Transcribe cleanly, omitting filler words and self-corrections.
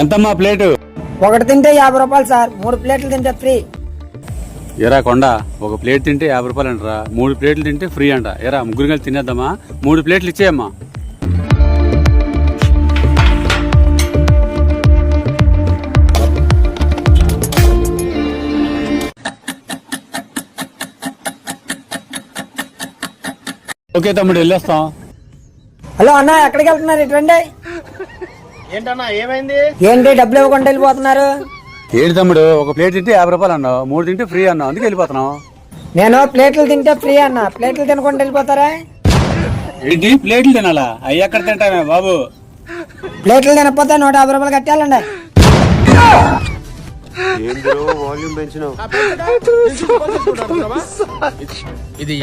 ఎంతమ్మా ప్లేటు? ఒకటి తింటే 50 రూపాయలు సార్, 3 ప్లేట్లు తింటే ఫ్రీ. ఎరా కొండ, ఒక ప్లేట్ తింటే 50 రూపాయలు అంటరా, 3 ప్లేట్లు తింటే ఫ్రీ అంట. ఎరా ముగ్గురు కలిసి తినేద్దామా? 3 ప్లేట్లు ఇచ్చేయమ్మా. ఓకే తమ్ముడు, వెళ్ళొస్తాం. హలో అన్న, ఎక్కడికి వెళ్తున్నారు? ఇటువంటి ఏంటన్నా ఏమైంది? ఏంటి డబ్బులు ఇవ్వకుండా వెళ్ళిపోతున్నారు? ఏంటి తమ్ముడు, ఒక ప్లేట్ తింటే 50 రూపాయలు అన్నావు, 3 తింటే ఫ్రీ అన్నావు, అందుకే వెళ్ళిపోతున్నావు. నేను ప్లేట్లు తింటే ఫ్రీ అన్న, ప్లేట్లు తినకుండా వెళ్ళిపోతారా? ఏంటి ప్లేట్లు తినాలా? అయ్యి ఎక్కడ తింటామే బాబు? ప్లేట్లు తినకపోతే 150 రూపాయలు కట్టాలండి. ఇది